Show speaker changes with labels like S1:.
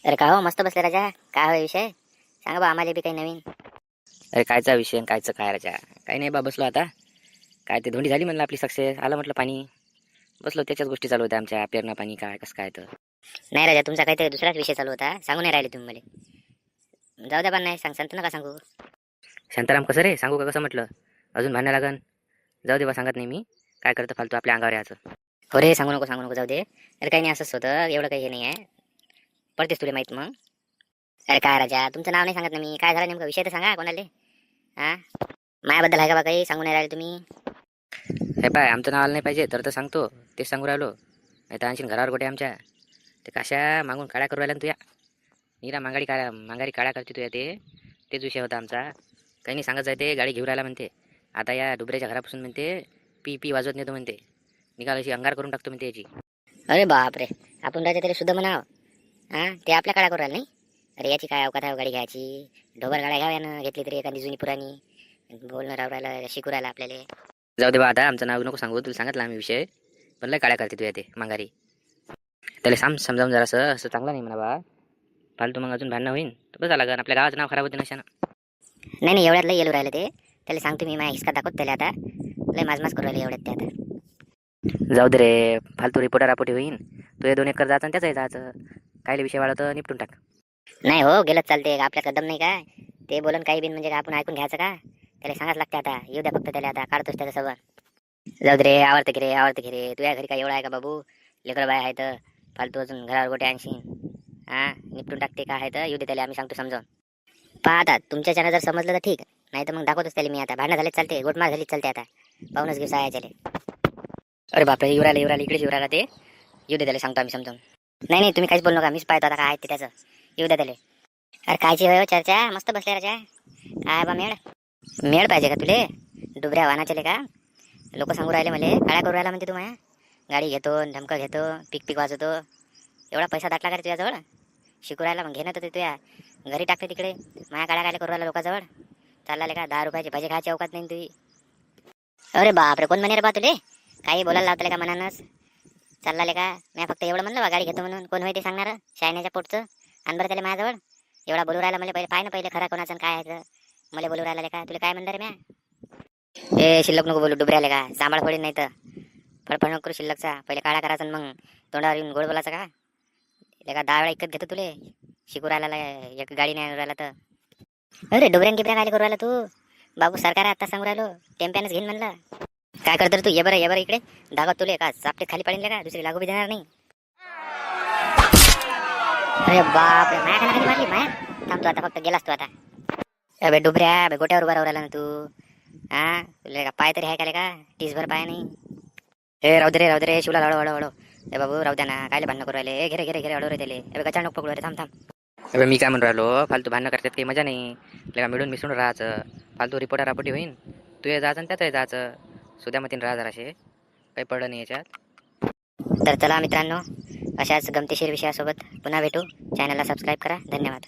S1: अरे का हो, मस्त बसले राजा. काय होय विषय? सांगा बा आम्हाला बी काही नवीन.
S2: अरे कायचा विषय आणि कायचं काय राजा. काही नाही बा, बसलो आता. काय ते धोंडी झाली म्हणलं आपली सक्सेस, आलं म्हटलं पाणी. बसलो त्याच्याच गोष्टी चालू होत्या आमच्या, पेरणं पाणी काय कसं काय तर.
S1: नाही राजा, तुमचा काहीतरी दुसराच विषय चालू होता. सांगू नाही राहिले तुम्ही मला. जाऊ द्या, पण नाही सांगता नका सांगू.
S2: शांताराम कसं रे, सांगू का कसं म्हटलं? अजून भांडणं लागन. जाऊ दे बा, सांगत नाही मी. काय करतं फालतू आपल्या अंगावर याचं.
S1: हो रे, सांगू नको जाऊ दे. अरे काही नाही, असंच होतं. एवढं काही हे नाही आहे. पडतेस तुला माहित मग. अरे काय राजा, तुमचं नाव नाही सांगत ना मी. काय झालं नेमका विषय तर सांगा कोणाले. हा, मायाबद्दल आहे का बा काही? सांगू नाही राहिले तुम्ही.
S2: हे पाय, आमचं नाव आलं नाही पाहिजे तर सांगतो. तेच सांगू राहिलो. नाही तर आणखीन घरावर गोटे आमच्या. ते कशा मागून काळ्या करू राहिल्या ना तुया. नीरा मांगारी काळ्या करते तुया ते. तेच विषय होता आमचा. काही नाही सांगत जायते, गाडी घेऊन राहिला म्हणते. आता या डुबऱ्याच्या घरापासून म्हणते पी पी वाजवत नेतो म्हणते. निघाल अशी अंगार करून टाकतो म्हणते याची.
S1: अरे बापरे, आपण राजा तरी शुद्ध म्हणाव. हा, ते आपल्या काळा करू राहिले नाही. अरे याची काय अवकात आहे गाडी घ्यायची. ढोबर गाड्या घ्याव्यानं घेतली तरी एखादी जुनी पुराणी. बोलणं राहू राहिला, शिकू राहिला आपल्याला.
S2: जाऊ दे बा, आता आमचं नाव नको सांगू, तुला सांगितलं आम्ही विषय. पण लय काळ्या करते तुया ते मांगारी. त्याला समजावून जरा असं असं चांगलं नाही म्हणा बा. फालतू मग अजून भांडणं होईन तर बस लागन, आपल्या गावाचं नाव खराब होते नशानं.
S1: नाही एवढ्यात लय येलू राहिले ते. त्याला सांगतो मी, माझ्या हिसका दाखवत त्याला आता. लय माजमाज करू राहिले एवढ्यात ते आता.
S2: जाऊ दे रे, फालतू रिपोर्टर होईन. तुझे 2 एकर जायचं आणि त्याचंही जायचं. कायले विषय वाढवतं, निपटून टाक.
S1: नाही हो, गेलंच चालते. आपल्या कदम नाही काय ते बोलन काही बिन म्हणजे आपण ऐकून घ्यायचं का? त्याला सांगाच लागते आता. येऊ द्या फक्त त्याला, आता काढतोच त्याचं सगळं. जाऊ दे रे, आवडते की रे तुझ्या घरी काय एवढा आहे का बाबू? लेकर बाय आहे तर फालतू अजून घरावर गोटे आणशीन. हा, निपटून टाकते काय आहे तर येऊ दे त्याला, आम्ही सांगतो समजावून. पहा आता, तुमच्याच्यानं जर समजलं तर ठीक. नाही तर मग दाखवतोच त्याला मी आता. भांडणं झालेच चालते, गोटमार झालीच चालते आता. पाहूनच घेऊ सायाच्याले. अरे बापरे, युवराला इकडेच युवराला ते. येऊ दे त्याला, सांगतो आम्ही समजावून. नाही तुम्ही काहीच बोलू नका, मीच पाहतो आता काय आहे ते त्याचं. येऊ द्या त्याला. अरे कायची होय चर्चा, मस्त बसले राजा. काय बा मेळ मेळ पाहिजे का तुले? डुबऱ्या वाहनाचेले का? लोक सांगू राहिले मला, काळ्या करू राहिला म्हणते तू माया. गाडी घेतो, धमका घेतो, पिक वाजवतो. एवढा पैसा दाटला का रे तुझ्याजवळ? शिकू राहिला मग घेणं तर ते तुझ्या घरी टाकते तिकडे. माया काळ्या करू राहिला लोकांजवळ. चालला का 10 रुपयाची भाजी खायची अवकात नाही तुझी. अरे बापरे, कोण म्हणे रे बा तुले? काही बोलायला लावतले का मनानच? चालला का? मी फक्त एवढं म्हणलं बा गाडी घेतो म्हणून. कोण होय ते सांगणार? शायण्याच्या पोटचं. आण बरं त्याला माझ्याजवळ. एवढा बोलू राहिला मला, पहिले पाय ना पहिले खरा कोणाचं काय आहे. मला बोलू राहिला का? तुला काय म्हणणार रे म्या? ए शिल्लक नको बोलू, डुबऱ्याला का सांभाळ पडेल नाही तर. फडफड नको करू शिल्लकचा. पहिले काळा करायचा मग तोंडावर येऊन गोड बोलायचं का? का 10 वेळा इकत घेतो तुले. शिकू राहिला एक गाडी नाही राहिला तर. अरे डोबऱ्यान गिबऱ्या काय करू राहिला तू? बाबू सरकार आता सांगू राहिलो, टेम्प्यानच घेईन म्हणलं. काय करतो रे तू? ये बरं इकडे. दाखवत तुले का चापटे खाली पाडील का? दुसरी लागू बी देणार नाही. अरे बाप रे, माया खाली मारली माया. थांबतो आता, फक्त गेलास तू आता. अबे डुबऱ्या, अबे गोट्यावर उभा राहू राहिला ना तू. हा, तुला का पाय तरी आहे का? टीसभर पाय नाही. हे राहू दे रे शिवला, हळू. ए बाबू राहू द्या ना, कायले भांडणं करू राहिले? घे अडू रे त्याले. अबे गचाळ नको पकडू रे, थांब.
S2: अबे मी काय म्हणून राहिलो, फालतू भांडणं करतात काही मजा नाही. आपल्याला मिळून मिसळून राहायचं. फालतू रिपोर्टर होईन. तू हे जायचं आणि त्याचंही जायचं. सुद्यामतीन राहा जराशे. काही पडलं नाही याच्यात.
S1: तर चला मित्रांनो, अशाच गमतीशीर विषयासोबत पुन्हा भेटू. चॅनलला सबस्क्राईब करा. धन्यवाद.